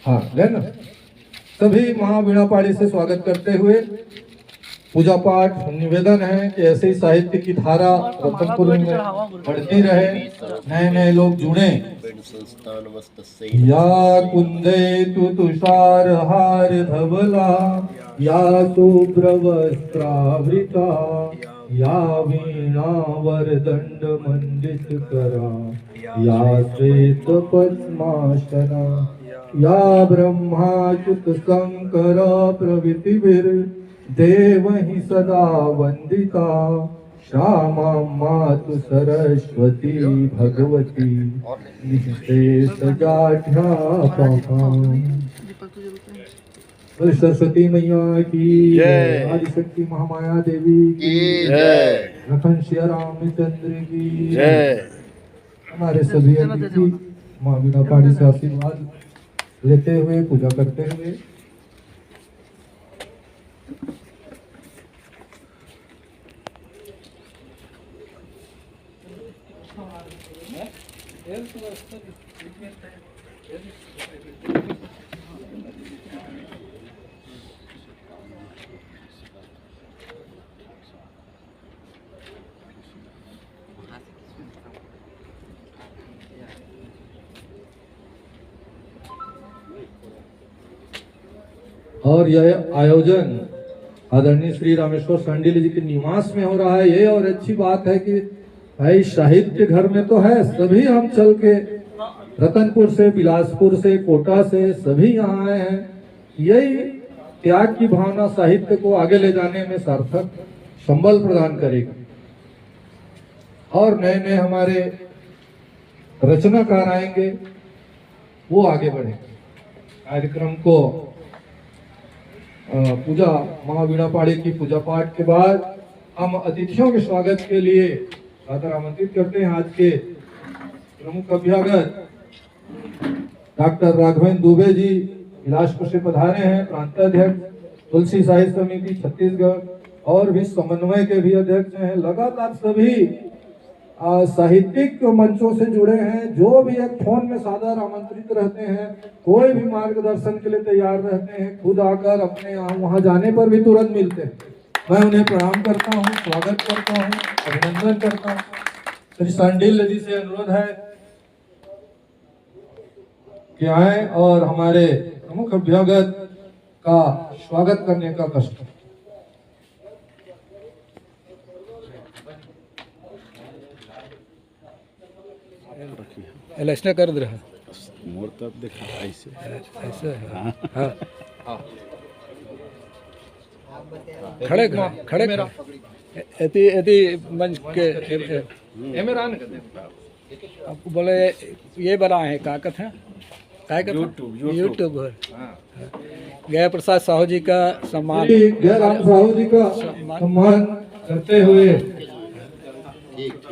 हाँ लेना सभी महावीणा पाड़ी से स्वागत करते हुए पूजा पाठ निवेदन है कि ऐसे ही साहित्य की धारा रतनपुर में बढ़ती रहे, नए नए लोग जुड़े। या कुंदे तु तुषार हार धवला, या शुभ्र वस्त्रावृता, या वीणा वरदंड मंडित करा, या श्वेत पद्मासना, या ब्रह्माच्युत शंकर प्रभृतिभिर देवहि सदा वंदिता, श्यामा मातु सरस्वती भगवती निःशेष जाढ्यापहा। सरस्वती मैया की जय, आदिशक्ति महामाया देवी की जय, लखन सिया रामचंद्र की जय। हमारे सभी अतिथि महावीणा पाड़ी से आशीर्वाद लेते हुए पूजा करते हुए और यह आयोजन आदरणीय श्री रामेश्वर सांडिल जी के निवास में हो रहा है। ये और अच्छी बात है कि भाई साहित्य घर में तो है, सभी हम चल के रतनपुर से, बिलासपुर से, कोटा से सभी यहाँ आए हैं। यही त्याग की भावना साहित्य को आगे ले जाने में सार्थक संबल प्रदान करेगी। और नए नए हमारे रचनाकार आएंगे, वो आगे बढ़ेंगे। कार्यक्रम को पूजा महावीणा पाड़ी की पूजा पाठ के बाद हम अतिथियों के स्वागत के लिए सादर आमंत्रित करते हैं। आज के प्रमुख अभ्यागत डॉक्टर राघवेंद्र दुबे जी बिलासपुर से पधारे हैं, प्रांताध्यक्ष तुलसी साहित्य समिति छत्तीसगढ़, और भी समन्वय के भी अध्यक्ष हैं। लगातार सभी साहित्यिक मंचों से जुड़े हैं, जो भी एक फोन में सादर आमंत्रित रहते हैं, कोई भी मार्गदर्शन के लिए तैयार रहते हैं, खुद आकर अपने यहाँ वहाँ जाने पर भी तुरंत मिलते हैं। मैं उन्हें प्रणाम करता हूँ, स्वागत करता हूँ, अभिनंदन करता हूँ। श्री सांडिल जी से अनुरोध है कि आए और हमारे प्रमुख अभ्यागत का स्वागत करने का कष्ट। ऐसा कर दे रहा मोर तब देखा ऐसे ऐसे है। हाँ खड़े खड़े एती एती मंच के आपको बोले ये बना है क्या कहते हैं, यूट्यूब गया प्रसाद साहू जी का सम्मान, गया राम साहू जी का सम्मान करते हुए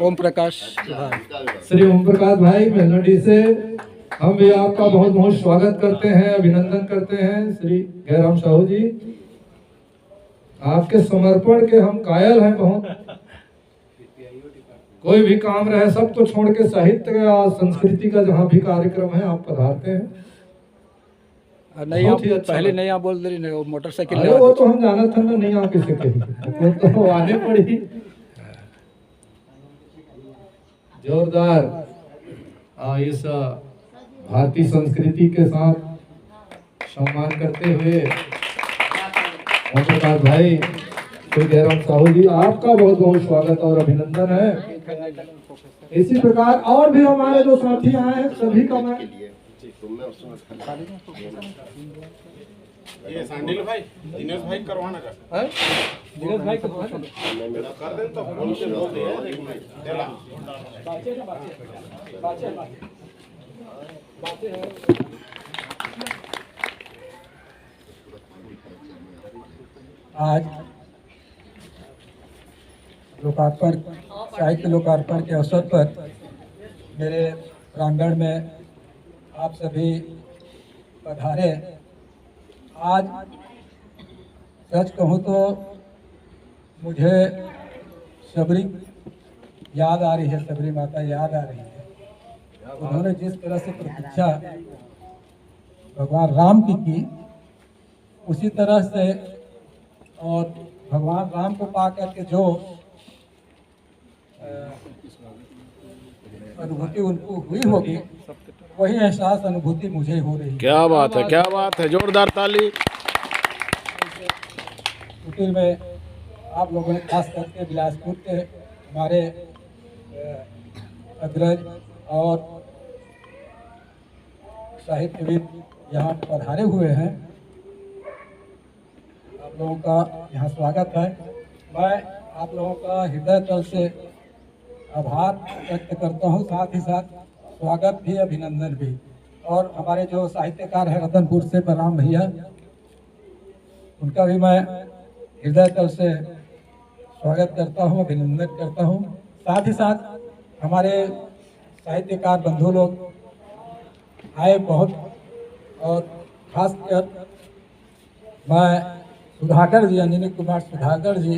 ओम प्रकाश श्री ओम प्रकाश भाई मेलडी से हम भी आपका बहुत बहुत स्वागत करते हैं, अभिनंदन करते हैं। श्री गैराम साहू जी, आपके समर्पण के हम कायल हैं बहुत। कोई भी काम रहे सब तो छोड़ के साहित्य या संस्कृति का जहाँ भी कार्यक्रम है आप पधारते हैं। नहीं आप अच्छा पहले नहीं आप बोल रही वो मोटरसाइकिल, वो तो हम जाना था ना, नहीं आप किसी के तो आने पड़ी। जोरदार इस भारतीय संस्कृति के साथ सम्मान करते हुए ओम प्रकाश भाई श्री गैराम साहू जी, आपका बहुत बहुत स्वागत और अभिनंदन है। इसी प्रकार और भी हमारे जो साथी आए हैं सभी का मैं ये सांडिल भाई दिनेश भाई करवाना का दिनेश भाई को कर दे तो बोल से बोल दे चला आज लोकार्पण साहित्य लोकार्पण के अवसर पर मेरे प्रांगण में आप सभी पधारे। आज सच कहूँ तो मुझे सबरी याद आ रही है, सबरी माता याद आ रही है। उन्होंने जिस तरह से प्रतीक्षा भगवान राम की उसी तरह से और भगवान राम को पा करके जो अनुभूति उनको हुई होगी, वही एहसास अनुभूति मुझे हो रही है। क्या बात है, क्या बात है, जोरदार ताली। कुटीर में आप लोगों ने खास करके बिलासपुर के हमारे अग्रज और साहित्यविद यहाँ पधारे हुए हैं। आप लोगों का यहाँ स्वागत है। मैं आप लोगों का हृदय तल से आभार व्यक्त करता हूँ, साथ ही साथ स्वागत भी, अभिनंदन भी। और हमारे जो साहित्यकार हैं रतनपुर से बलराम भैया, उनका भी मैं हृदय तल से स्वागत करता हूँ, अभिनंदन करता हूँ। साथ ही साथ हमारे साहित्यकार बंधु लोग आए बहुत, और खासकर मैं सुधाकर जी, अंजनी कुमार सुधाकर जी,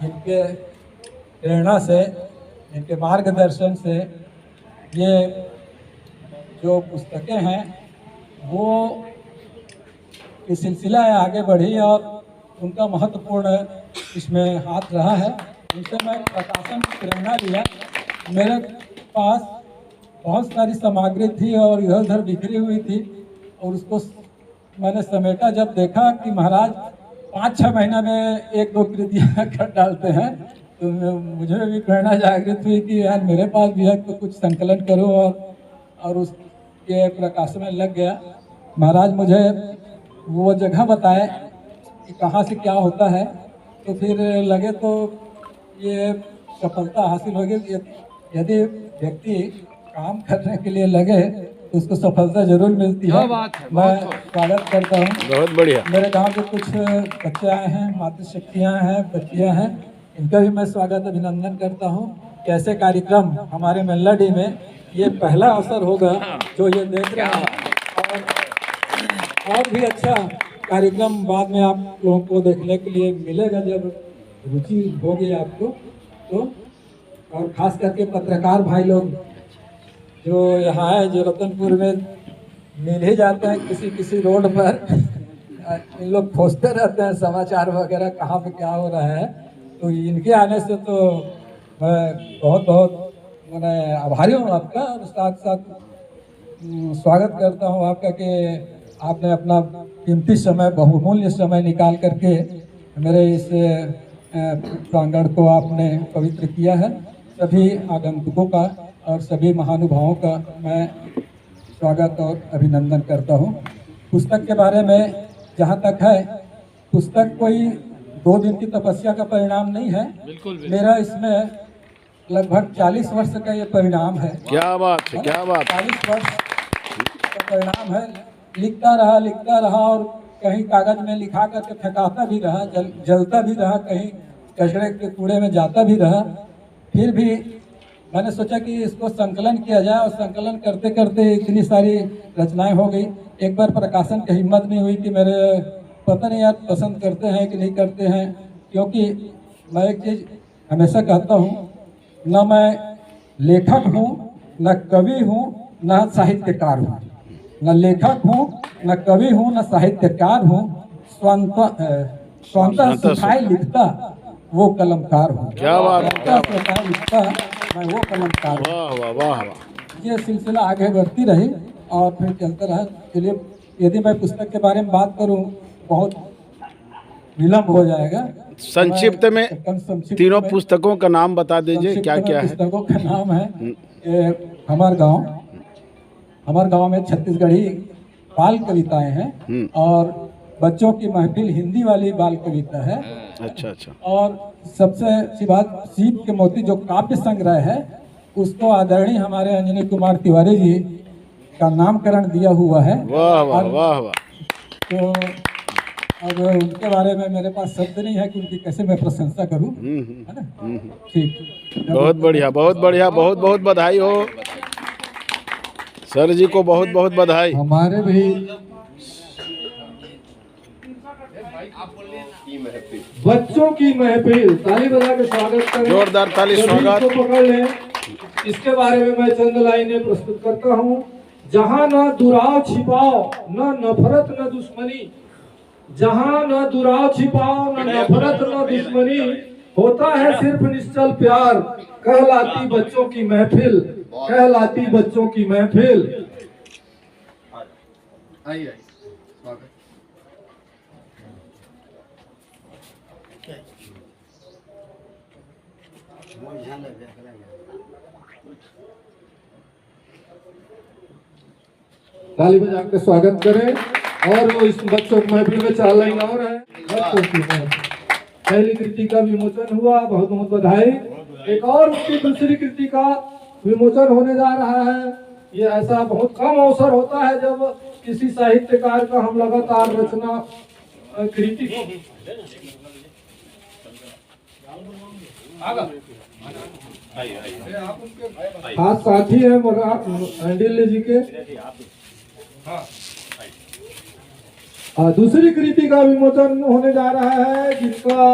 जिनके प्रेरणा से, इनके मार्गदर्शन से ये जो पुस्तकें हैं वो की सिलसिला आगे बढ़ी और उनका महत्वपूर्ण इसमें हाथ रहा है। उनसे मैं प्रकाशन की प्रेरणा लिया। मेरे पास बहुत सारी सामग्री थी और इधर उधर बिखरी हुई थी, और उसको मैंने समेटा। जब देखा कि महाराज 5-6 महीना में 1-2 कृतियाँ कर डालते हैं, तो मुझे भी प्रेरणा जागृत हुई कि यार मेरे पास भी है तो कुछ संकलन करो, और उसके प्रकाशन में लग गया। महाराज मुझे वो जगह बताए कि कहाँ से क्या होता है, तो फिर लगे तो ये सफलता हासिल होगी। यदि व्यक्ति काम करने के लिए लगे तो उसको सफलता जरूर मिलती है। मैं स्वागत करता हूँ। बहुत बढ़िया। मेरे गांव के कुछ बच्चे आए हैं, मातृशक्तियाँ हैं, बच्चियाँ हैं, इनका भी मैं स्वागत अभिनंदन करता हूँ। कैसे कार्यक्रम हमारे मेल्लाडी में ये पहला अवसर होगा जो ये देख रहे हैं, और भी अच्छा कार्यक्रम बाद में आप लोगों को देखने के लिए मिलेगा जब रुचि होगी आपको तो। और खास करके पत्रकार भाई लोग जो यहाँ है, जो रतनपुर में मिल ही जाते हैं किसी किसी रोड पर, इन लोग खोजते रहते हैं समाचार वगैरह कहाँ पे क्या हो रहा है। तो इनके आने से तो मैं बहुत बहुत मैं आभारी हूँ आपका, और साथ साथ स्वागत करता हूँ आपका कि आपने अपना कीमती समय, बहुमूल्य समय निकाल करके मेरे इस प्रांगण को आपने पवित्र किया है। सभी आगंतुकों का और सभी महानुभावों का मैं स्वागत और अभिनंदन करता हूँ। पुस्तक के बारे में जहाँ तक है, पुस्तक कोई 2 दिन की तपस्या का परिणाम नहीं है। मेरा इसमें लगभग 40 वर्ष का ये परिणाम है। क्या बात है, क्या बात। 40 वर्ष का परिणाम है। लिखता रहा और कहीं कागज में लिखा करके फेंकाता भी रहा, जलता भी रहा, कहीं कचरे के कूड़े में जाता भी रहा। फिर भी मैंने सोचा कि इसको संकलन किया जाए, और संकलन करते करते इतनी सारी रचनाएं हो गई। एक बार प्रकाशन की हिम्मत नहीं हुई कि मेरे पता नहीं यार पसंद करते हैं कि नहीं करते हैं, क्योंकि मैं एक चीज़ हमेशा कहता हूँ, न मैं लेखक हूँ, न कवि हूँ, न साहित्यकार हूँ। न लेखक हूँ, न कवि हूँ, न साहित्यकार हूँ। स्वतः सुखाए लिखता वो कलमकार हूँ। क्या बात है, क्या बात। स्वतः लिखता मैं वो कलमकार हूँ। वाह वाह वाह वाह। ये सिलसिला आगे बढ़ती रही और फिर चलता रहा। चलिए, यदि मैं पुस्तक के बारे में बात करूं बहुत विलम्ब हो जाएगा। संक्षिप्त में तीनों पुस्तकों का नाम बता दीजिए, क्या क्या है। पुस्तकों का नाम है हमारे गांव में छत्तीसगढ़ी बाल कविताएं हैं, और बच्चों की महफिल हिंदी वाली बाल कविता है। अच्छा अच्छा। और सबसे अच्छी बात, सीप के मोती जो काव्य संग्रह है, उसको आदरणीय हमारे अंजनी कुमार तिवारी जी का नामकरण दिया हुआ है। वाह वाह वाह वाह। तो अब उनके बारे में मेरे पास शब्द नहीं है कि उनकी कैसे मैं प्रशंसा करूं, है ना। ठीक, बहुत बढ़िया, बहुत बढ़िया, बहुत बहुत बधाई हो सर जी को, बहुत बहुत बधाई। हमारे भी बच्चों की महफिल, ताली बजा के स्वागत करें। जोरदार ताली, स्वागत। पकड़ लें। इसके बारे में मैं चंद लाइनें प्रस्तुत करता हूँ। जहाँ न दुराव छिपाओ न नफरत न दुश्मनी, जहाँ न दुराव छिपाओ न नफरत न दुश्मनी, होता है सिर्फ निश्चल प्यार, कहलाती बच्चों की महफिल, कहलाती बच्चों की महफिल। आइए ताली बजा के स्वागत करें। और वो इस बच्चों की महफिल में 4 लाइन और है। पहली कृति का विमोचन हुआ, बहुत बहुत बधाई। एक और उसकी दूसरी कृति का विमोचन होने जा रहा है। ये ऐसा बहुत कम अवसर होता है जब किसी साहित्यकार का हम लगातार रचना कृति खास साथी है अंडिल जी के। दूसरी कृति का विमोचन होने जा रहा है जिनका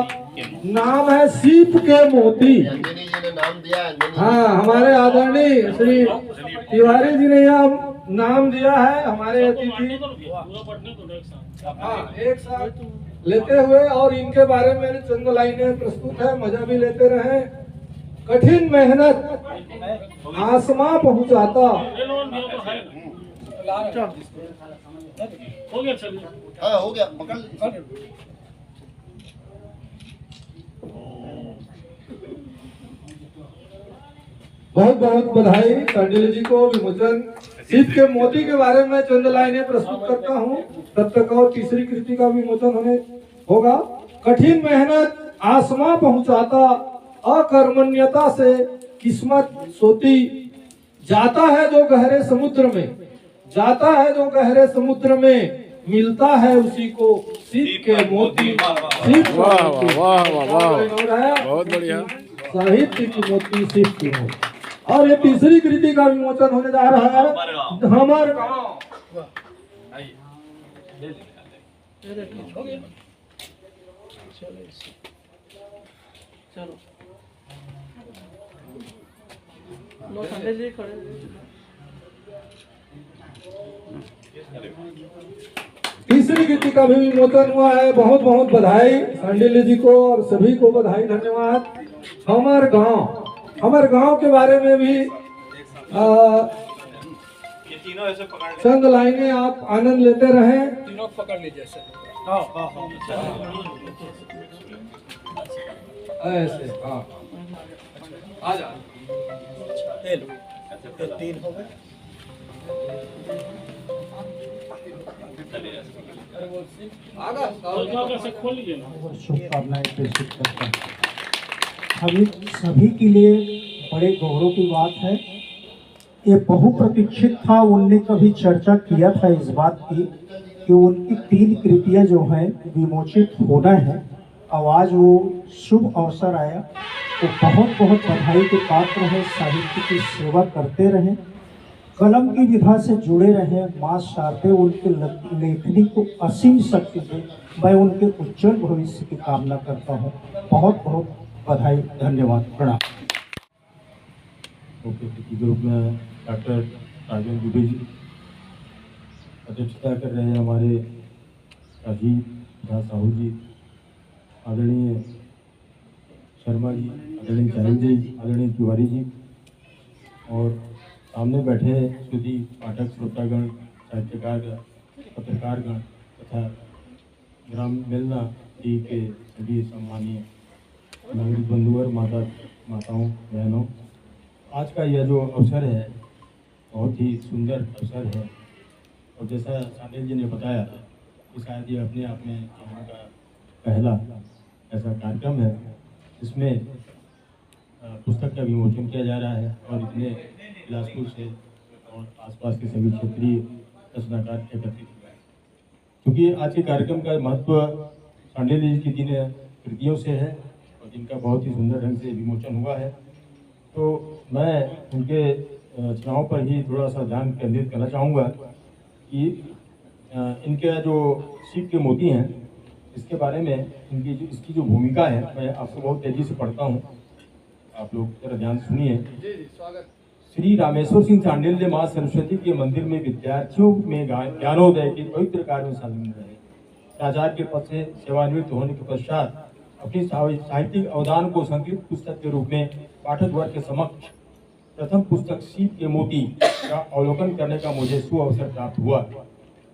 नाम है सीप के मोती। अंजनी जी ने नाम दिया। हाँ, हमारे आदरणीय श्री तिवारी जी ने यह नाम दिया है। हमारे अतिथि एक साथ लेते हुए और इनके बारे में चंद लाइनें प्रस्तुत है, मजा भी लेते रहे। कठिन मेहनत आसमां पहुंचाता, हो गया पकड़ लीजिए। बहुत बहुत बधाई सांडिल जी को। विमोचन सीप के मोती के बारे में चंद लाइनें प्रस्तुत करता हूँ, तब तक और तीसरी कृति का विमोचन होगा। कठिन मेहनत आसमां पहुंचाता, अकर्मण्यता से किस्मत सोती, जाता है जो गहरे समुद्र में, जाता है जो गहरे समुद्र में, मिलता है उसी को सीप के मोती। वाह वाह वाह वाह, बहुत बढ़िया। साहित्य की मोती सीप की मोती। और ये तीसरी कृति का विमोचन होने जा रहा है हमारे गाँव। तीसरी कृति का भी विमोचन हुआ है। बहुत बहुत बधाई सांडिल्य जी को और सभी को बधाई, धन्यवाद। हमारे गांव के बारे में भी चंद लाइनें आप आनंद लेते रहें। तीनों पकड़ लीजिए सर। ऐसे हाँ, आ जा। तीन हो गए। शुभकामनाएं प्रेषित करता हूँ। हम सभी के लिए बड़े गौरव की बात है। ये बहुप्रतीक्षित था। उनने कभी चर्चा किया था इस बात की कि उनकी 3 कृतियां जो हैं विमोचित होना है। आवाज़ वो शुभ अवसर आया तो बहुत बहुत बधाई के पात्र हैं। साहित्य की सेवा करते रहें, कलम की विधा से जुड़े रहें। माँ शारदे उनके लेखनी को असीम शक्ति दे। मैं उनके उज्जवल भविष्य की कामना करता हूँ। बहुत बहुत बधाई, धन्यवाद, प्रणाम। मुख्य ग्रुप में डॉक्टर राजेंद्र दुबे जी अध्यक्षता कर रहे हैं। हमारे राजीव झा साहू जी, आदरणीय शर्मा जी, आदरणीय चारण जी, आदरणीय तिवारी जी, और सामने बैठे सुधी पाठक, श्रोतागण, साहित्यकार, पत्रकारगण तथा ग्राम मेलना जी के सभी सम्मानीय नागरिक बंधुवर, माताओं, बहनों, आज का यह जो अवसर है बहुत ही सुंदर अवसर है। और जैसा सांडिल जी ने बताया कि शायद ये अपने आप में यहाँ का पहला ऐसा कार्यक्रम है जिसमें पुस्तक का विमोचन किया जा रहा है और इतने बिलासपुर से और आसपास के सभी क्षेत्रीय रचनाकार एकत्रित हुए हैं। क्योंकि आज के कार्यक्रम का महत्व सांडिल जी की 3 कृतियों से है और जिनका बहुत ही सुंदर ढंग से विमोचन हुआ है, तो मैं उनके रचनाओं पर ही थोड़ा सा ध्यान केंद्रित करना चाहूँगा कि इनके जो सीप के मोती हैं इसके बारे में इसकी जो भूमिका है मैं आपको बहुत तेज़ी से पढ़ता हूँ, आप लोग जरा ध्यान सुनिए। जी स्वागत। श्री रामेश्वर सिंह चांडिल्य मां सरस्वती के मंदिर में विद्यार्थियों में ज्ञानोदय के पवित्र कार्य में शामिल रहे। प्राचार्य के पद से सेवानिवृत्त होने के पश्चात अपनी साहित्यिक अवदान को संकलित पुस्तक के रूप में पाठक वर्ग के समक्ष प्रथम पुस्तक सीप के मोती का अवलोकन करने का मुझे सुअवसर प्राप्त हुआ।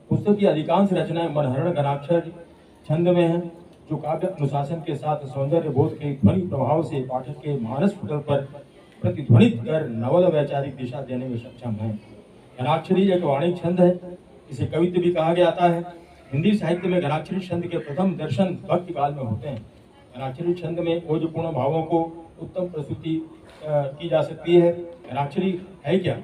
पुस्तक की अधिकांश रचनाएं मनहरण घनाक्षर छंद में हैं, जो काव्य अनुशासन के साथ सौंदर्य बोध के ध्वनि प्रभाव से पाठक के मानस पटल पर प्रतिध्वनित कर नवल वैचारिक दिशा देने में सक्षम है। घनाक्षरी एक वाणिज्य छंद है, इसे कवित्व भी कहा जाता है। हिंदी साहित्य में घनाक्षरी छंद के प्रथम दर्शन भक्ति काल में होते हैं। घनाक्षरी छंद में ओजपूर्ण भावों को उत्तम प्रस्तुति की जा सकती है। घनाक्षरी है क्या?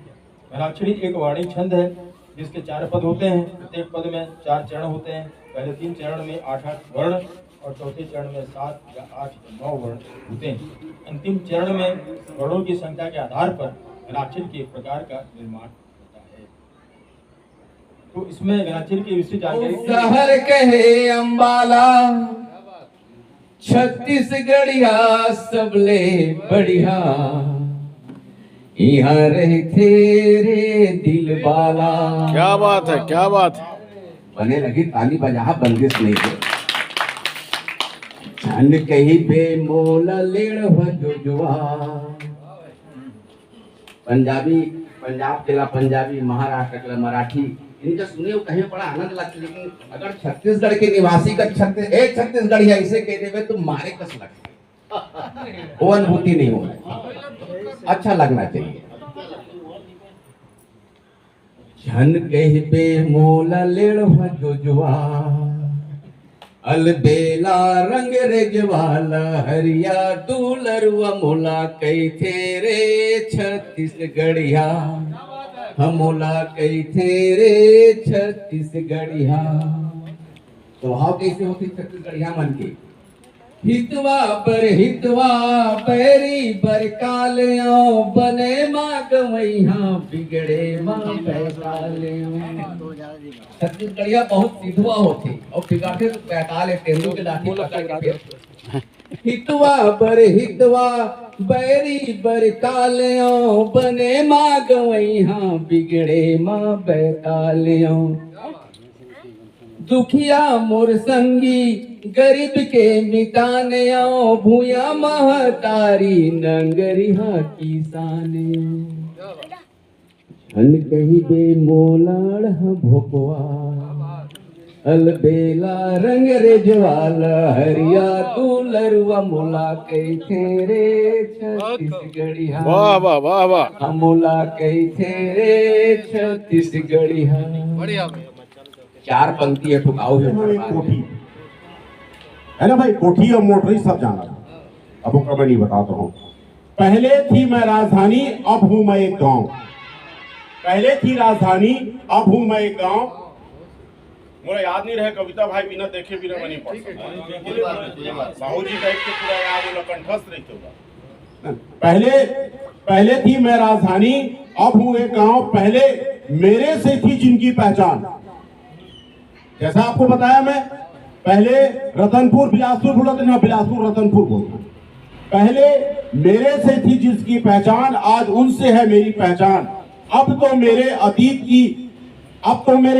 घनाक्षरी एक वाणिज्य छंद है जिसके 4 पद होते हैं। प्रत्येक पद में 4 चरण होते हैं। पहले 3 चरण में 8-8 वर्ण और चौथे चरण में 7 या 8 या 9 वर्ण होते हैं। अंतिम चरण में वर्णों की संख्या के आधार पर घनाक्षरी के प्रकार का निर्माण होता है। तो इसमें घनाक्षरी की विस्तृत जानकारी शहर कहे अंबाला छत्तीसगढ़िया सबले बढ़िया यहाँ रहते रे दिल बाला। क्या बात है, क्या बात है। बने लगी ताली बजा, बंदिश नहीं थे। छन कही बेमोल लेड़ जुआ। पंजाबी, पंजाब के ला पंजाबी, महाराष्ट्र के ला मराठी, इनका सुने कहीं बड़ा आनंद लगता। लेकिन अगर छत्तीसगढ़ के निवासी का छत्तीसगढ़िया ऐसे कह देवे तो मारे कस लगता, वो अनुभूति नहीं होगा, अच्छा लगना चाहिए। छन कह बे मोला लेड़ जुआ अलबेला रंग रेजवाला हरिया दूलरुआ मोला कई थे रे छत्तीसगढ़िया। हमोला कई थे रे छत्तीसगढ़िया। तो भाव कैसे होती छत्तीसगढ़िया मन की? हितवा पैरी बर कालियो बने माँ गवैया बिगड़े माँ पैकालियो। छत्तीसगढ़िया बहुत सिधवा होती और बिगाड़ते तो पैकाल तेंदू के लाठी पकड़ के फिर हितवा बैरी बर कालियो बने माँ गवैया बिगड़े माँ बैकालियो। दुखिया मोर संगी गरीब के मिटाने आओ भूया महतारी नंगरिहा किसाने। छन कही बे मोलाड़ भोकवा अलबेला रंग रेजवाला हरिया दूलरुआ मोला कई थे रे छत्तीसगढ़िया। वाह वाह वाह वाह। मोला कई थे रे छत्तीसगढ़िया। 4 पंक्ति है ठुकाओ कोठी है ना भाई, कोठी और मोटरी सब जाना। अब वो नहीं बताता हूँ। पहले थी मैं राजधानी अब हूँ मैं एक गांव। पहले थी राजधानी अब हूँ मैं एक गांव। मुझे याद नहीं रहे कविता भाई, बिना देखे बिना नहीं पढ़ सकता। बाबू जी टाइप के पूरा याद होगा, कंठस्थ नहीं होगा। पहले थी मैं राजधानी अब हूँ एक गांव। पहले मेरे से थी जिनकी पहचान। जैसा आपको बताया मैं, पहले रतनपुर बिलासपुर बोलते ना, बिलासपुर रतनपुर बोलते। पहले मेरे से थी जिसकी पहचान, आज उनसे है मेरी पहचान। अब तो मेरे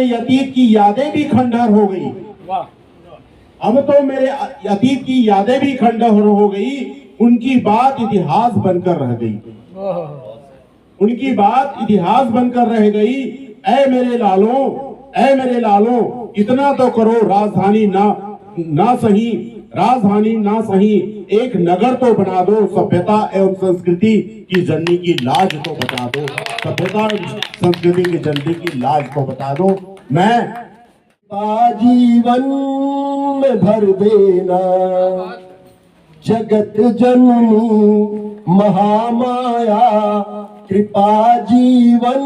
अतीत की यादें भी खंडहर हो गई। अब तो मेरे अतीत की यादें भी खंडहर हो गई। उनकी बात इतिहास बनकर रह गई। उनकी बात इतिहास बनकर रह गई। ऐ मेरे लालों इतना तो करो, राजधानी ना सही एक नगर तो बना दो। सभ्यता एवं संस्कृति की जननी की लाज तो बता दो। सभ्यता संस्कृति की जननी की लाज को बता दो। मैं जीवन में भर देना जगत जननी महामाया। कृपा जीवन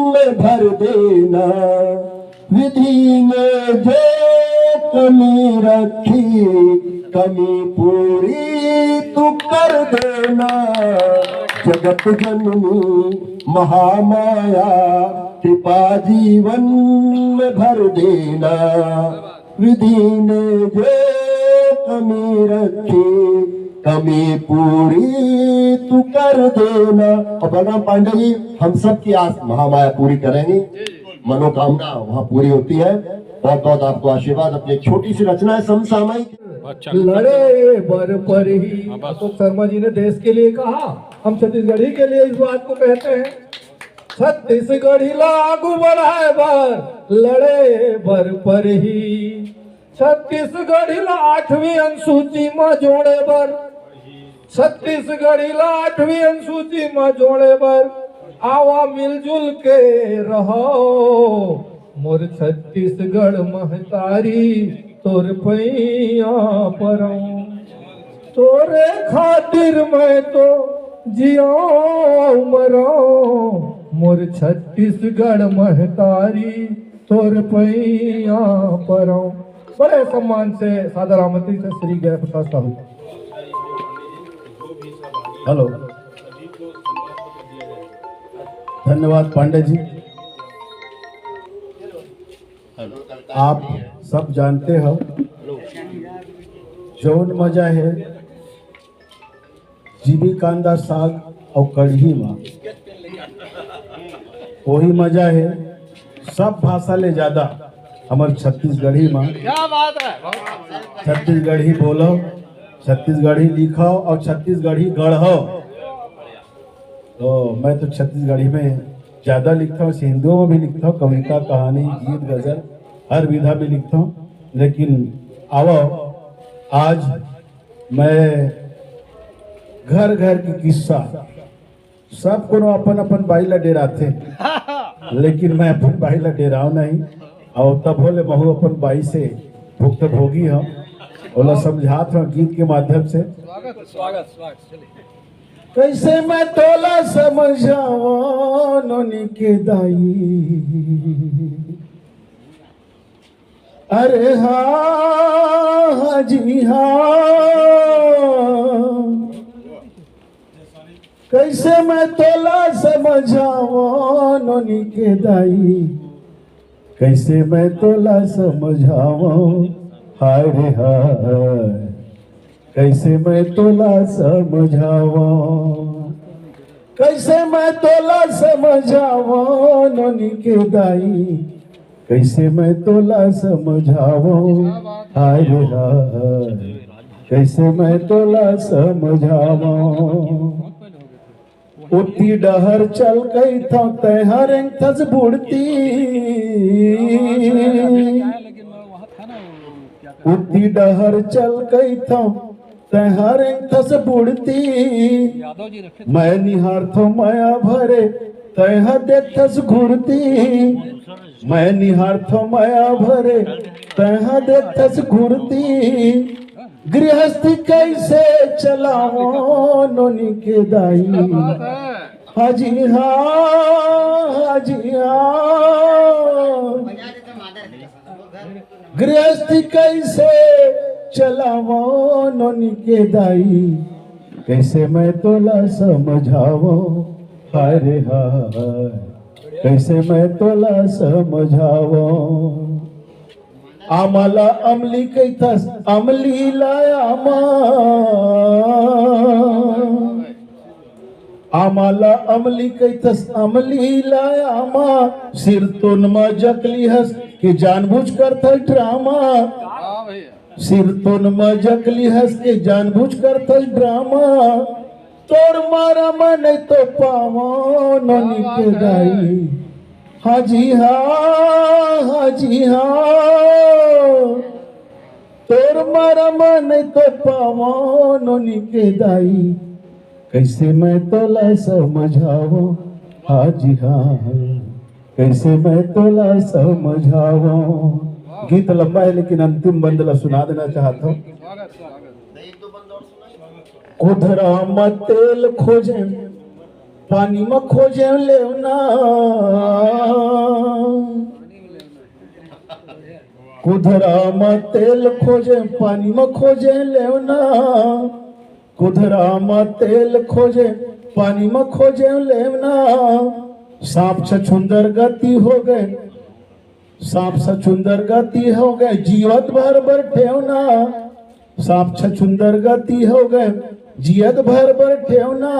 में भर देना विधि ने जो कमी रखी कमी पूरी तू कर देना। जगत जननी महामाया कृपा जीवन में भर देना। विधि ने जो कमी रखी कमी पूरी तू कर देना। और बलराम पांडे जी हम सब की आस महामाया पूरी करेंगी, मनोकामना वहाँ पूरी होती है। बहुत बहुत आपको आशीर्वाद। अपनी एक छोटी सी रचना है समसामयिक। लड़े बर पर ही अशोक शर्मा जी ने देश के लिए कहा, हम छत्तीसगढ़ी के लिए इस बात को कहते हैं। छत्तीसगढ़ी लागू बढ़ाए बर लड़े बर पर ही, छत्तीसगढ़ी ला 8वीं अनुसूची में जोड़े बर, छत्तीसगढ़ी ला 8वीं अनुसूची में जोड़े बर आवा मिलजुल के रहो। मोर छत्तीसगढ़ महतारी तोर पैया परऊं, तोरे खातिर मैं तो जियो मरो। मोर छत्तीसगढ़ महतारी तोर पैया परऊं। बड़े सम्मान से सादर आमंत्रित से श्री जय प्रकाश साहू। हेलो, धन्यवाद पांडे जी। आप सब जानते हो जौन मजा है जीविकांदा साग और कढ़ी में, वही मजा है सब भाषा ले ज्यादा हमारे छत्तीसगढ़ी में। क्या बात है। छत्तीसगढ़ी बोलो, छत्तीसगढ़ी लिखो और छत्तीसगढ़ी गढ़ो। तो मैं तो छत्तीसगढ़ी में ज़्यादा लिखता हूँ, हिंदुओं में भी लिखता हूँ, कविता कहानी गीत गज़ल हर विधा में लिखता हूँ। लेकिन आओ आज मैं घर घर की किस्सा सब को अपन अपन बाई ला डेराते, लेकिन मैं अपन बाई ला डेराऊ नहीं। और तब बोले महू अपन बाई से भुक्त भोगी हम ओला समझात हूँ गीत के माध्यम से। कैसे मैं तोला समझाओ नोनी के दाई, अरे हाँ जी हाँ। कैसे मैं तोला समझाओ नोनी के दाई, कैसे मैं तोला समझाओ हाय रे हाय, कैसे मैं तोला समझाओ, कैसे मैं तोला समझाओ नोनी के दाई, कैसे मैं तोला समझाओ हाय रे हाय, कैसे मैं तोला समझाओ। उठी डहर चल गई था तैहर थस बुड़ती, उठी डहर चल गई था तैहर थस बुड़ती। मैं निहार थो माया भरे तैह देखस घुड़ती, मैं निहार थो माया भरे तैह देखस घुड़ती। गृहस्थी कैसे चलाओ नोनी के दाई, हाजी हाँ हाजी हाँ। गृहस्थी कैसे चलाओ नोनी के दाई, कैसे मैं तोला समझाओ हाय रे हाय, कैसे मैं तोला समझाओ। आम्हाला अमली कैथस अमली लाया आम्हाला अमली कैथस अमली लाया मा। सिर तुन म जकली हस के जानबूझ कर थल ड्रामा, सिर तुन म जकली हस के जानबूझ कर थल ड्रामा। तोर मारा मन तो पावो नोनी के दाई, हाजी हाँ हाजी हाँ। तोर मारा मन तो पावो नोनी के दाई, कैसे मैं तोला समझाओ हाजी हाँ, कैसे मैं तोला समझाओ। गीत लंबा है लेकिन अंतिम बंदला सुना देना चाहता हूँ। उधरा मत तेल खोजे पानी में खोजे लेना, कुधरा में तेल खोजे पानी में खोजे लेना, कुधरा में तेल खोजे पानी में खोजे लेना। सांप छछुंदर गति हो गए, सांप छछुंदर गति हो गए जीवत भर भर ठेवना। सांप छछुंदर गति हो गए जियत भर भर ठेवना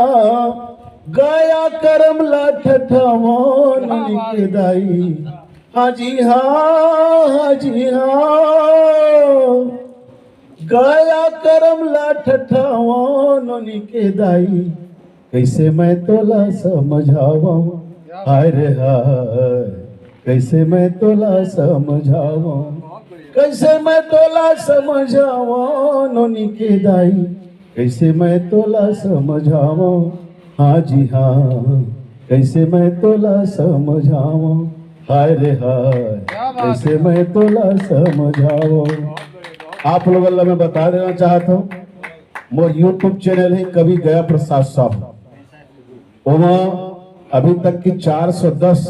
गया करम लाठ ठावन के दाई। हाँ जी हाँ गया करम लाठ ठावन के दाई। कैसे मैं तोला समझावा हाय रे हाय, कैसे मैं तोला समझावा, कैसे मैं तोला समझावा नोनी के दाई, कैसे मैं तोला समझावा। हाँ जी हाँ, कैसे मैं तोला समझावा हाय रे हाय, कैसे मैं तोला समझावा। आप लोगों को मैं बता देना चाहता हूँ, मोर यूट्यूब चैनल है कवि गया प्रसाद साहब, वहाँ अभी तक की 410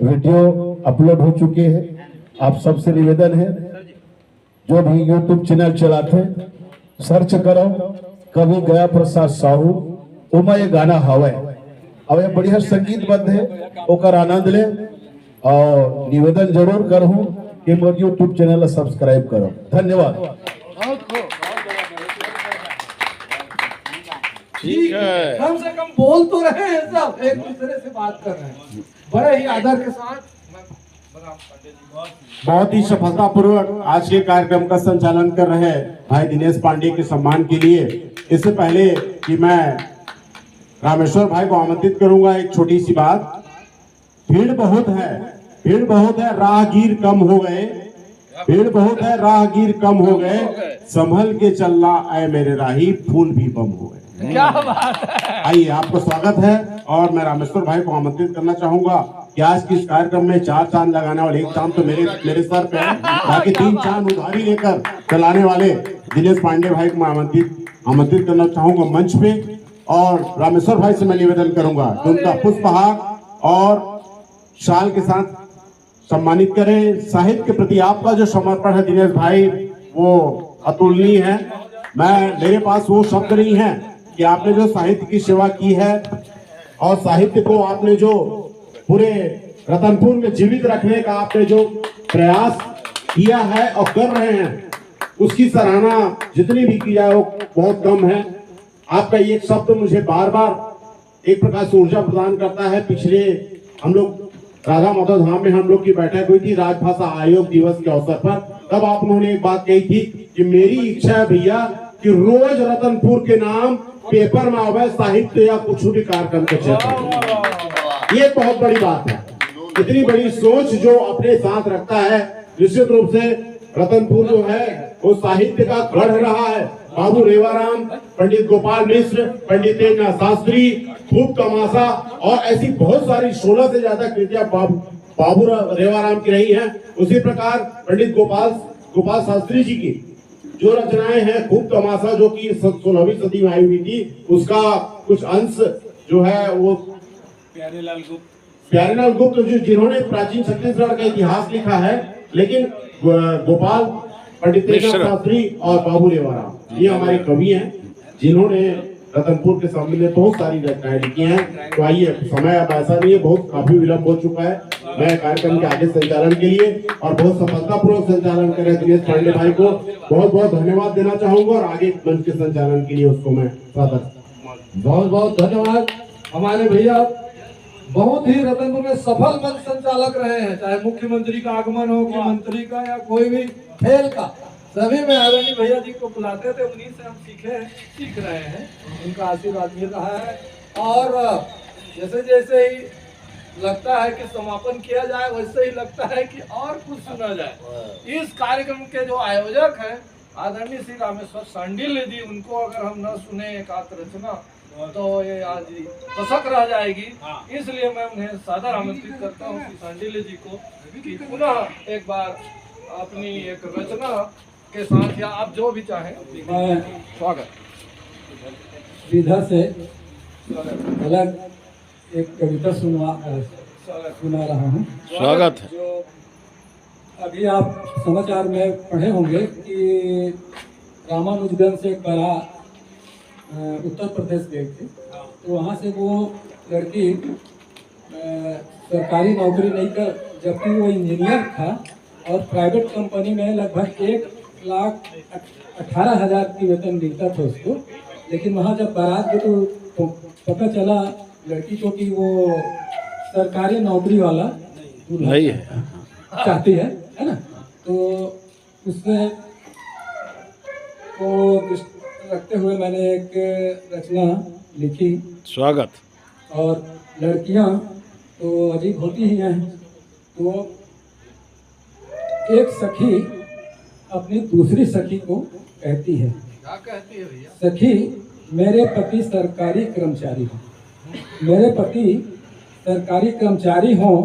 वीडियो अपलोड हो चुके हैं। आप सबसे निवेदन है, जो भी यूट्यूब चैनल चलाते हैं सर्च करो कवि गया प्रसाद साहू, उमा ये गाना हवे और ये बढ़िया संगीतबद्ध है, ओकर आनंद ले और निवेदन जरूर करूं कि मोर यूट्यूब चैनल सब्सक्राइब करो। धन्यवाद। ठीक है, कम से कम बोल तो रहे हैं, सब एक दूसरे से बात कर रहे हैं बड़े ही आदर के साथ। बहुत ही सफलतापूर्वक आज के कार्यक्रम का संचालन कर रहे भाई दिनेश पांडे के सम्मान के लिए, इससे पहले कि मैं रामेश्वर भाई को आमंत्रित करूंगा, एक छोटी सी बात। भीड़ बहुत है, राहगीर कम हो गए, भीड़ बहुत है, राहगीर कम हो गए, संभल के चलना आए मेरे राही, फूल भी बम हो गए। क्या बात है। आइए, आपको स्वागत है और मैं रामेश्वर भाई को आमंत्रित करना चाहूंगा कि आज के इस कार्यक्रम में 4 चांद लगाने वाले, एक चांद तो मेरे सर पे है, बाकी 3 चांद उधारी लेकर चलाने वाले दिनेश पांडे भाई को मैं आमंत्रित करना चाहूंगा मंच पे। और रामेश्वर भाई से मैं निवेदन करूंगा कि उनका पुष्पहार और शाल के साथ सम्मानित करें। साहित्य के प्रति आपका जो समर्पण है दिनेश भाई, वो अतुलनीय है। मेरे पास वो शब्द नहीं है कि आपने जो साहित्य की सेवा की है और साहित्य को आपने जो पूरे रतनपुर में जीवित रखने का आपने जो प्रयास किया है और कर रहे हैं, उसकी सराहना जितनी भी की जाए वो बहुत कम है। आपका एक शब्द मुझे बार बार एक प्रकार से ऊर्जा प्रदान करता है। पिछले हम लोग राधा माधव धाम में हम लोग की बैठक हुई थी राजभाषा आयोग दिवस के अवसर पर, तब आप उन्होंने एक बात कही थी कि मेरी इच्छा है भैया कि रोज रतनपुर के नाम पेपर में आवे साहित्य या कुछ भी कार्यक्रम के क्षेत्र। ये बहुत बड़ी बात है, इतनी बड़ी सोच जो अपने साथ रखता है। निश्चित रूप से रतनपुर जो है वो साहित्य का गढ़ रहा है। बाबू रेवाराम, पंडित गोपाल मिश्र, पंडित तेजनाथ शास्त्री, खूब तमाशा और ऐसी बहुत सारी 16 से ज्यादा कृतियां बाबू रेवाराम की रही हैं। उसी प्रकार पंडित गोपाल शास्त्री जी की जो रचनाएं हैं, खूब तमाशा जो कि 16वीं सदी में आई हुई थी, उसका कुछ अंश जो है वो प्यारेलाल गुप्त जिन्होंने प्राचीन छत्तीसगढ़ का इतिहास लिखा है। लेकिन गोपाल, पंडित तेजनाथ शास्त्री और बाबू रेवाराम ये हमारे कवि हैं जिन्होंने रतनपुर के संबंध में बहुत सारी रचनाएं लिखी हैं। तो आइए, समय अब ऐसा नहीं है, बहुत काफी विलंब हो चुका है। मैं कार्यक्रम के आगे संचालन के लिए और बहुत सफलतापूर्वक संचालन कर रहे दिनेश पांडे भाई को बहुत बहुत धन्यवाद देना चाहूंगा और आगे मंच के संचालन के लिए उसको मैं बहुत बहुत धन्यवाद। हमारे भैया बहुत ही रतनपुर में सफल मंच संचालक रहे हैं, चाहे मुख्यमंत्री का आगमन हो, मुख्यमंत्री का या कोई भी खेल का, सभी में आदरणीय भैया जी को बुलाते थे, उन्हीं से हम सीख रहे हैं। उनका आशीर्वाद मिल रहा है और जैसे जैसे ही लगता है कि समापन किया जाए, वैसे ही लगता है कि और कुछ सुना जाए। इस कार्यक्रम के जो आयोजक हैं आदरणीय श्री रामेश्वर सांडिल्य जी, उनको अगर हम न सुने एक आध रचना तो ये आज कसक रह जाएगी। इसलिए मैं उन्हें सादर आमंत्रित करता हूँ श्री सांडिल्य जी को कि पुनः एक बार अपनी एक रचना के साथ या आप जो भी चाहें। मैं स्वागत विधा से अलग एक कविता सुना रहा हूँ। स्वागत है। जो अभी आप समाचार में पढ़े होंगे कि रामानुजगंज से एक बड़ा उत्तर प्रदेश गए थे, तो वहाँ से वो लड़की सरकारी नौकरी नहीं कर, जबकि वो इंजीनियर था और प्राइवेट कंपनी में लगभग 1 1,18,000 की वेतन मिलता था उसको, लेकिन वहाँ जब बारात गई तो पता चला लड़की को कि वो सरकारी नौकरी वाला दूल्हा नहीं है। चाहती है ना। तो उसमें को दृष्टि रखते हुए मैंने एक रचना लिखी। स्वागत। और लड़कियां तो अजीब होती ही हैं। तो एक सखी अपनी दूसरी सखी को कहती है, क्या कहती है भैया? सखी मेरे पति सरकारी कर्मचारी हों, मेरे पति सरकारी कर्मचारी हों,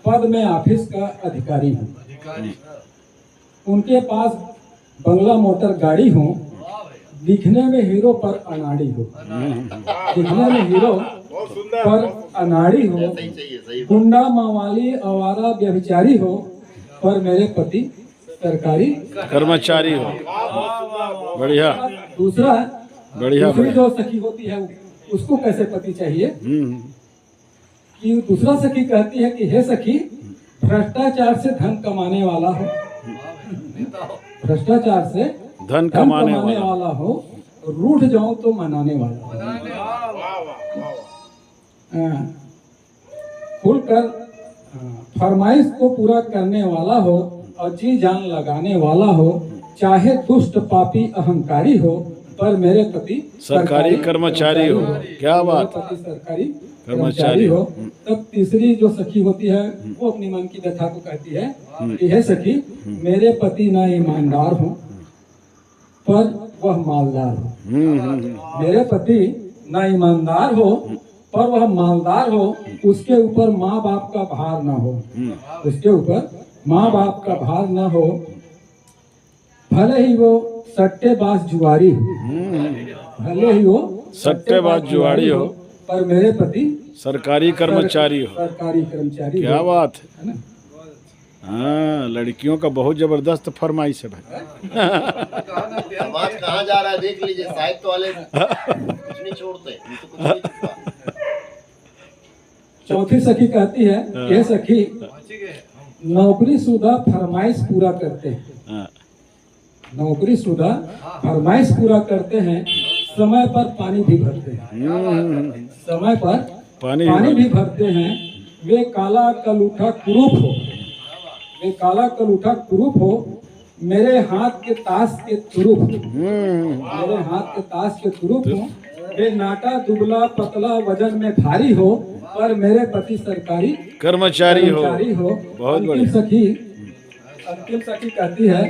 पद में ऑफिस का अधिकारी हूँ, उनके पास बंगला मोटर गाड़ी हो, दिखने में हीरो पर अनाड़ी हो, दिखने में हीरो पर अनाड़ी हो, गुंडा मावाली आवारा व्यभिचारी हो, पर मेरे पति सरकारी कर्मचारी हो। बढ़िया दूसरा बढ़िया दूसरी बढ़िया। जो सखी होती है उसको कैसे पति चाहिए कि दूसरा सखी कहती है कि हे सखी भ्रष्टाचार से धन कमाने वाला हो, भ्रष्टाचार से धन कमाने वाला हो, रूठ जाऊं तो मनाने वाला, खुलकर फरमाइश को पूरा करने वाला हो और जी जान लगाने वाला हो, चाहे दुष्ट पापी अहंकारी हो, पर मेरे पति सरकारी कर्मचारी हो। क्या बात, पति सरकारी कर्मचारी हो। तब तीसरी जो सखी होती है वो अपनी मन की व्यथा को कहती है कि हे सखी मेरे पति न ईमानदार हो पर वह मालदार हो, मेरे पति न ईमानदार हो पर वह मालदार हो, उसके ऊपर माँ बाप का भार न हो, उसके ऊपर माँ बाप का भार न हो, भले ही वो सट्टेबाज जुआरी हो, भले ही वो सट्टेबाज जुआरी हो, पर मेरे पति सरकारी कर्मचारी हो। सरकारी कर्मचारी क्या हो। बात है ना। हाँ, लड़कियों का बहुत जबरदस्त फरमाइश है भाई। समाज कहाँ जा रहा है देख लीजिए, साहित्य वाले कुछ नहीं छोड़ते, इनको कुछ नहीं छुपा। चौथी सखी कहती है ये सखी नौकरी शुदा फरमाइश पूरा करते हैं, नौकरी शुदा फरमाइश पूरा करते हैं, समय पर पानी भी भरते हैं, समय पर पानी भी भरते हैं, वे काला कलूठा कुरूप हो, वे काला कलूठा कुरूप हो, मेरे हाथ के ताश के तुरूप हो, मेरे हाथ के ताश के तुरूप हो, वे नाटा दुबला पतला वजन में भारी हो, पर मेरे पति सरकारी कर्मचारी हो। बहुत बढ़िया। अंतिम सखी कहती है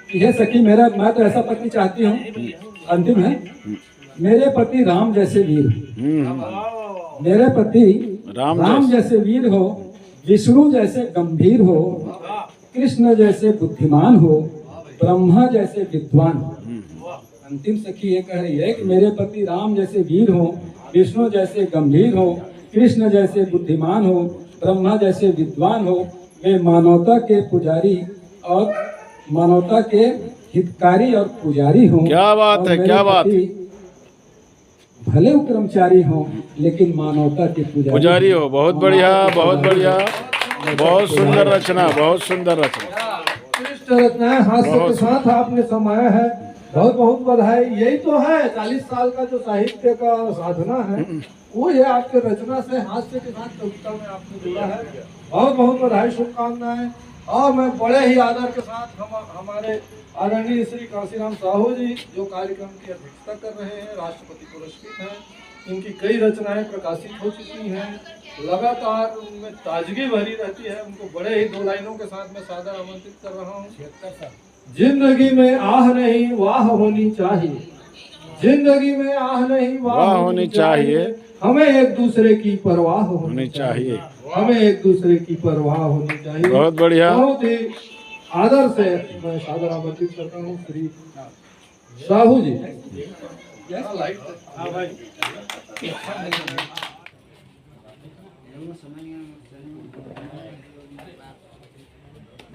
कि हे सखी मेरा मैं तो ऐसा पति चाहती हूँ, अंतिम है, मेरे पति राम जैसे वीर हो, मेरे पति राम जैसे वीर हो, विष्णु जैसे गंभीर हो, कृष्ण जैसे बुद्धिमान हो, ब्रह्मा जैसे विद्वान हो। अंतिम सखी ये कह रही है कि मेरे पति राम जैसे वीर हो, विष्णु जैसे गंभीर हो, कृष्ण जैसे बुद्धिमान हो, ब्रह्मा जैसे विद्वान हो, वे मानवता के पुजारी और मानवता के हितकारी और पुजारी हो। क्या बात है, क्या बात। भले वो कर्मचारी हो लेकिन मानवता के पुजारी हो। बहुत बढ़िया, बहुत बढ़िया, बहुत सुंदर रचना, बहुत सुंदर रचना। उत्कृष्ट रचनाएं हास्य के साथ आपने समाया है, बहुत बहुत बधाई। यही तो है 40 साल का जो साहित्य का साधना है, वो ये आपके रचना से हास्य के साथ कविता में आपने जुड़ा है। बहुत बहुत बधाई, शुभकामनाएं। और मैं बड़े ही आदर के साथ हमारे आदरणीय श्री कांसीराम साहू जी जो कार्यक्रम की अध्यक्षता कर रहे हैं, राष्ट्रपति पुरस्कृत हैं, इनकी कई रचनाएं प्रकाशित हो चुकी हैं, लगातार उनमें ताजगी भरी रहती है। उनको बड़े ही 2 लाइनों के साथ मैं सादर आमंत्रित कर रहा हूँ। जिंदगी में आह नहीं वाह होनी चाहिए, जिंदगी में आह नहीं वाह होनी चाहिए, हमें एक दूसरे की परवाह होनी चाहिए, हमें एक दूसरे की परवाह होनी चाहिए। बहुत बढ़िया। बहुत ही आदर से मैं सादर आमंत्रित करता हूँ श्री साहू जी।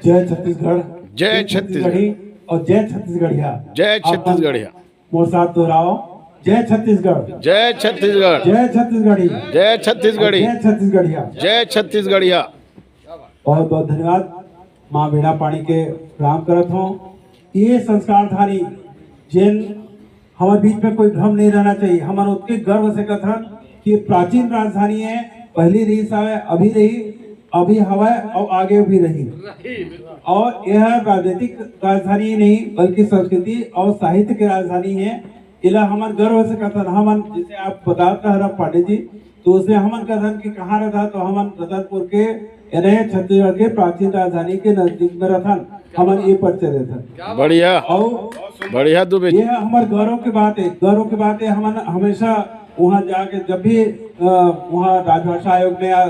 जय छत्तीसगढ़, जय छत्तीसगढ़ और जय छत्तीसगढ़िया, जय छत्तीसगढ़िया। मोर साथ दोहराओ, जय छत्तीसगढ़, जय छत्तीसगढ़, जय छत्तीसगढ़ी, जय छत्तीसगढ़ी, जय छत्तीसगढ़िया, जय छत्तीसगढ़िया। बहुत बहुत धन्यवाद। माँ वीणा पाणी के प्रणाम करत हूँ ये संस्कारधारी जिन हमारे बीच में कोई भ्रम नहीं रहना चाहिए। हमारे उतने गर्व से कथन कि प्राचीन राजधानी है, पहली रही सावे, अभी रही, अभी हवा और आगे भी रही। और यह राजनीतिक राजधानी नहीं बल्कि संस्कृति और साहित्य की राजधानी है। इला हमारे गर्व से कथन हमन, जैसे आप बताते रह पांडे जी, तो उसे हमन कथन कि कहाँ रहता, तो हमन रतनपुर के छत्तीसगढ़ के प्राचीन राजधानी के नजदीक में रहथन, हमन ये परिचय रहथन। बढ़िया और बढ़िया दुबे ये हमारे गौरव की बात है। गौरव की बात है, हमन हमेशा वहाँ जाके जब भी वहाँ राजभाषा आयोग में या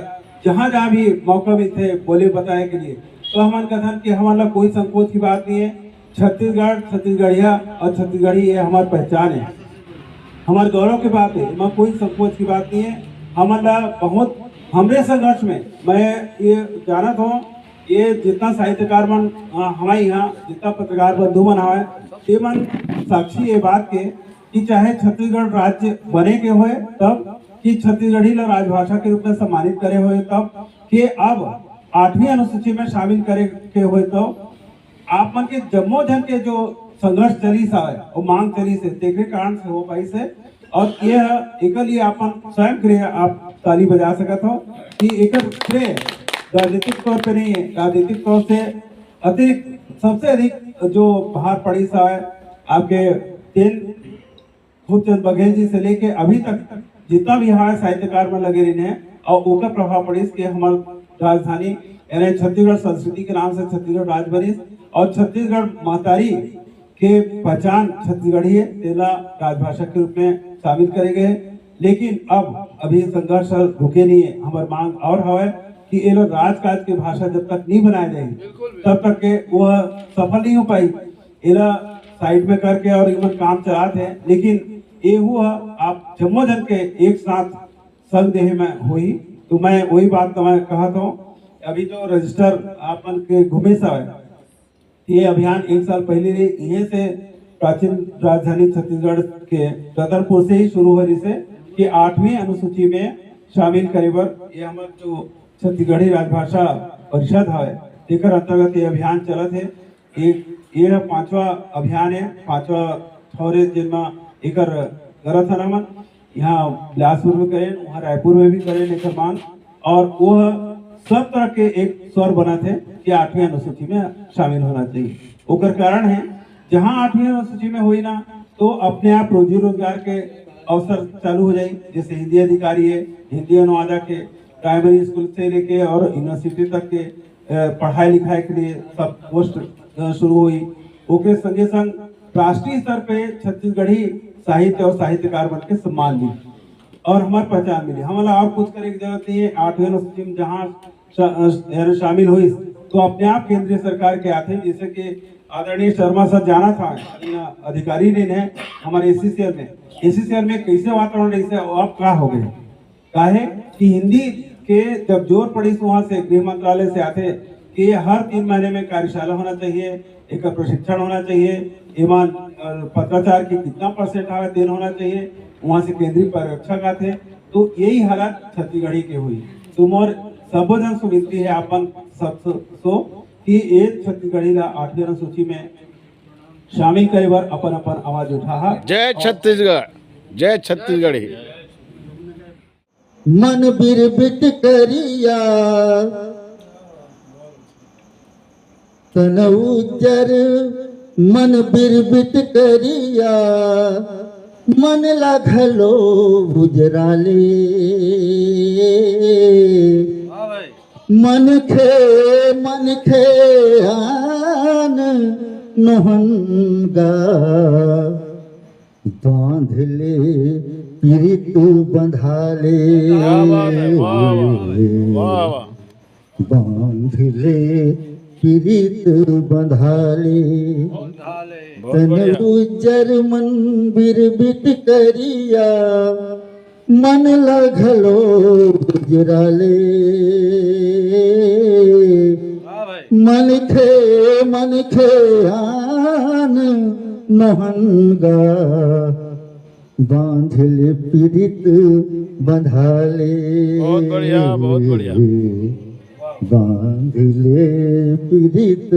जहाँ भी मौका मिलते बोले बताने के लिए, तो हमन कथन कि हमारा कोई संकोच की बात नहीं है। छत्तीसगढ़ छत्तीसगढ़िया और छत्तीसगढ़ी ये हमारी पहचान है, हमारे गौरव की बात है, इसमें कोई संकोच की बात नहीं है। हमारा बहुत हमरे संघर्ष में मैं ये जानत हूँ, ये जितना साहित्यकार मन हमारे यहाँ जितना पत्रकार बंधु मन हवे ते मन साक्षी ये बात के कि चाहे छत्तीसगढ़ राज्य बने के होए तब, कि छत्तीसगढ़ी ला राजभाषा के रूप में सम्मानित करे हुए तब, कि अब 8वीं अनुसूची में शामिल करे के हुए तो आप मन के जम्मो जन के जो संघर्ष चली सावे और मांग चली से तेरे कारण से हो पाई से। और यह एक लिए अपन स्वयं क्रिया आप ताली बजा सकते हो कि एक श्रेय राजनीतिक तौर पे नहीं है, राजनीतिक तौर से अतिरिक्त सबसे अधिक जो बाहर पड़ी सा है आपके खूबचंद बघेल जी से लेके अभी तक जितना भी हमारे साहित्यकार में लगे रहे हैं, और उसका प्रभाव पड़ी के हमारे राजधानी यानी छत्तीसगढ़ संस्कृति के नाम से छत्तीसगढ़ राज बनी, और छत्तीसगढ़ महतारी के पहचान छत्तीसगढ़ी है, तेला राजभाषा के रूप में शामिल करे गए। लेकिन अब अभी संघर्ष रुके नहीं है। हमारी मांग और है कि ये लोग राजकाज की भाषा जब तक नहीं बनाए जाएंगे तब तक के वह सफल नहीं हो पाई। ये साइड में करके और इवन काम चलाते हैं, लेकिन ये हुआ आप जम्मो जन के एक साथ संग देह में हुई। तो मैं वही बात तो मैं कहा था, अभी जो रजिस्टर आपन के घूमे सा है, ये अभियान 1 साल पहले यहीं से प्राचीन राजधानी छत्तीसगढ़ के रतनपुर से ही शुरू हो, जिसे कि 8वीं अनुसूची में शामिल करे बर ये हमारे जो छत्तीसगढ़ी राजभाषा परिषद है तेकर अंतर्गत ये अभियान चलत है। ये 5वां अभियान है, 5वां छोरे जिनमें एक गरत हन यहाँ बिलासपुर में करें, वहाँ रायपुर में भी करें लेकर मांग, और वह सब तरह के एक स्वर बना थे कि 8वीं अनुसूची में शामिल होना चाहिए। उसका कारण है जहाँ 8वीं अनुसूची में हुई ना तो अपने आप रोजी रोजगार के अवसर चालू हो जाए। जैसे हिंदी अधिकारी है, हिंदी अनुवादक के प्राइमरी स्कूल से लेके और यूनिवर्सिटी तक के पढ़ाई लिखाई के लिए सब पोस्ट शुरू हुई। उसके संगे संग राष्ट्रीय स्तर पे छत्तीसगढ़ी साहित्य और साहित्यकार बन के सम्मान मिली और हमारी पहचान मिली। हमारा और कुछ करने की जरूरत नहीं है। 8वीं अनुसूची में जहाँ शामिल हुई तो अपने आप केंद्रीय सरकार के आते, जैसे कि आदरणीय शर्मा सर जाना था अधिकारी ने हमारे एसीसीएल में कैसे वातावरण ऐसे अब क्या हो गए, काहे कि हिंदी के जब जोर पड़ी वहाँ से गृह मंत्रालय से आते कि हर 3 महीने में कार्यशाला होना चाहिए, एक प्रशिक्षण होना चाहिए, ईमान पत्राचार की कितना % आवे तेल होना चाहिए, वहाँ से केंद्रीय पर्यवेक्षक आते। तो यही हालत छत्तीसगढ़ी के हुई। तुम और सबो जन सुविनती है अपन सब सो कि ये छत्तीसगढ़ी ला 8वीं अनुसूची में शामिल करे बर अपन अपन आवाज उठा। जय छत्तीसगढ़, जय छत्तीसगढ़ी। मन बिरबिट करिया तन उज्जर, मन बिरबिट करिया मन लागलो गुजराले, मन खे आन नोहनगा, बांध ले पीरित बंधाले, बांध ले पीरित बंधाले, तन उज्जर मन बिरबिट करिया मन लगलो गुजराले, मन खे आन नोहनगा, बांध ले पीड़ित बंधाले, बहुत बढ़िया, बहुत बढ़िया। बांध ले पीड़ित